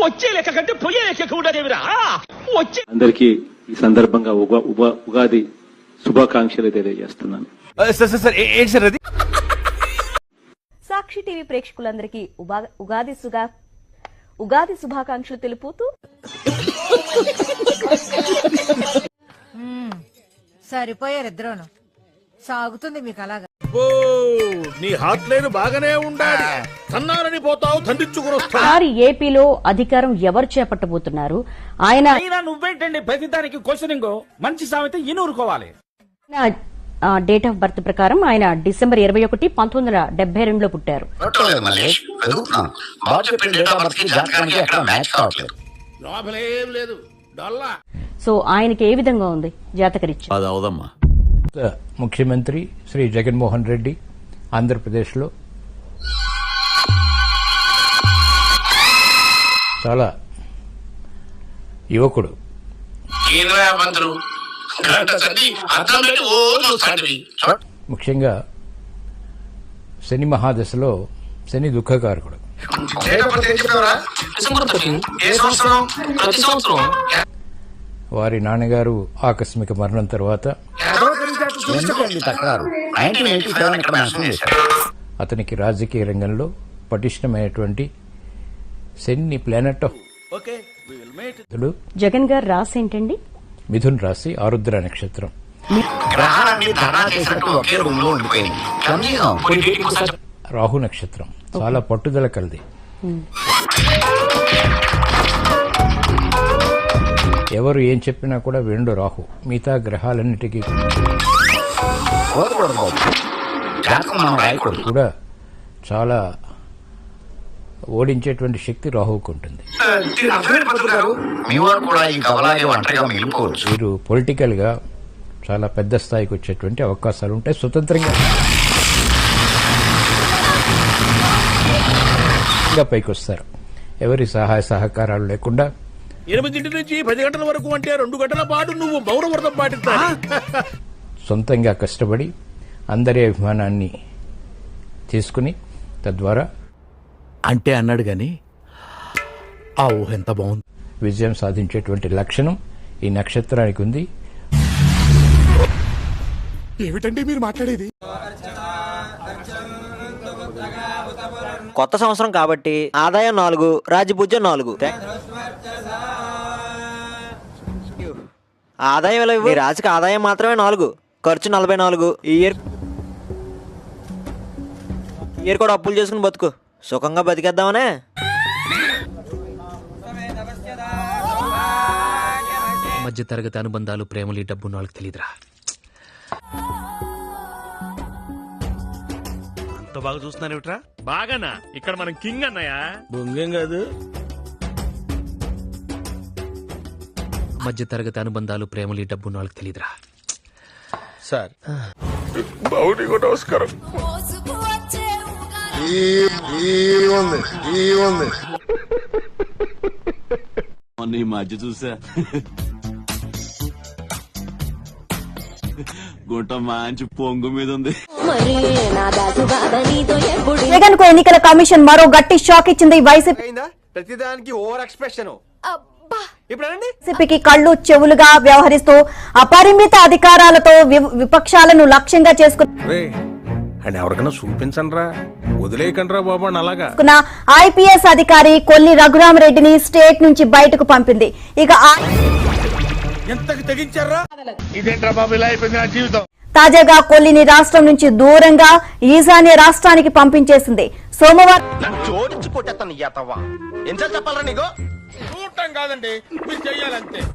వచ్చే లెక్క కంటే పోయే లెక్క కూడా వచ్చే. అందరికీ ఈ సందర్భంగా ఉగాది శుభాకాంక్షలు తెలియజేస్తున్నాను. సాక్షి టీవీ ప్రేక్షకులందరికీ ఉగాది శుభాకాంక్షలు తెలుపుతూ సరిపోయారు ఇద్దరును. సాగుతుంది మీకు అలాగా. నీ హాట్ లైన్ బాగానే ఉండాలి. తన్నారని పోతావు, తండ్రించుకుని వస్తావు. ఏపీలో అధికారం ఎవరు చేపట్టబోతున్నారు? ఆయన నువ్వేంటండి ప్రతిదానికి క్వశ్చనింగ్? మంచి సామెత ఇనూరుకోవాలి. డేట్ ఆఫ్ బర్త్ ప్రకారం ఆయన డిసెంబర్ 21, 1972లో పుట్టారు. సో ఆయనకి ఏ విధంగా ఉంది జాతకరీత్యా? ముఖ్యమంత్రి శ్రీ జగన్మోహన్ రెడ్డి ఆంధ్రప్రదేశ్లో చాలా యువకుడు. ముఖ్యంగా శని మహాదశలో శని దుఃఖకారకుడు. వారి నాన్నగారు ఆకస్మిక మరణం తర్వాత అతనికి రాజకీయ రంగంలో పటిష్టమైనటువంటి శని ప్లానెట్ ఆఫ్ జగన్ గారు రాసి ఏంటండి? మిథున్ రాశి, ఆరుద్ర నక్షత్రం. రాహు నక్షత్రం చాలా పట్టుదల కలది. ఎవరు ఏం చెప్పినా కూడా వినడు రాహు. మిగతా గ్రహాలన్నిటికీ కూడా చాలా ఓడించేటువంటి శక్తి రాహువుకు ఉంటుంది. వీరు పొలిటికల్ గా చాలా పెద్ద స్థాయికి వచ్చేటువంటి అవకాశాలు ఉంటాయి. స్వతంత్రంగా పైకి వస్తారు. ఎవరి సహాయ సహకారాలు లేకుండా. 8 నుంచి 10 గంటల వరకు అంటే 2 గంటల పాటు నువ్వు మౌనవ్రతం పాటిస్తావు. సొంతంగా కష్టపడి అందరి అభిమానాన్ని తీసుకుని తద్వారా అంటే అన్నాడు గాని ఆ ఊహ ఎంత బాగుంది. విజయం సాధించేటువంటి లక్షణం ఈ నక్షత్రానికి ఉంది. ఏమిటండి మీరు మాట్లాడేది? కొత్త సంవత్సరం కాబట్టి ఆదాయం 4, రాజ్యపూజ్యం 4. ఆదాయం ఎలా? మీ రాజుకి ఆదాయం మాత్రమే 4, ఖర్చు 44. ఈ ఇయర్ కూడా అప్పులు చేసుకుని బతుకు. సుఖంగా బతికేద్దామనే. మధ్య తరగతి అనుబంధాలు, ప్రేమలు, ఈ డబ్బు వాళ్ళకి తెలియదురా. అంత బాగా చూస్తున్నారేమిట్రా? బాగానా? ఇక్కడ మనం కింగ్ అన్నయ్యా, బొంగేం కాదు. మధ్య తరగతి అనుబంధాలు, ప్రేమలు, ఈ డబ్బు వాళ్ళకి తెలియదురా. సార్ బావుడి కూడా నమస్కారం. మొన్న ఈ మధ్య చూసా గుంట మంచి పొంగు మీద ఉంది. జగన్ కు ఎన్నికల కమిషన్ మరో గట్టి షాక్ ఇచ్చింది. ప్రతిదానికి ఓవర్ ఎక్స్ప్రెషన్. వైసీపీకి కళ్ళు చెవులుగా వ్యవహరిస్తూ అపరిమిత అధికారాలతో విపక్షాలను లక్ష్యంగా చేసుకున్న ఎవరికైనా చూపించండి రా, వదిలేయకండి బాబు అలాగా ఐపీఎస్ అధికారి కొల్లి రఘురామరెడ్డిని స్టేట్ నుంచి బయటకు పంపింది. ఇక ఎంతకు తెగించారా? ఇదేంట్రా బాబు ఇలా అయిపోయింది నా జీవితం. తాజాగా కొల్లిని రాష్ట్రం నుంచి దూరంగా ఈశాన్య రాష్ట్రానికి పంపించేసింది. సోమవారం జోడించి కొట్టేస్తాను. చెప్పాలరా నీకు? చూడటం కాదండి, మీరు చెయ్యాలంతే.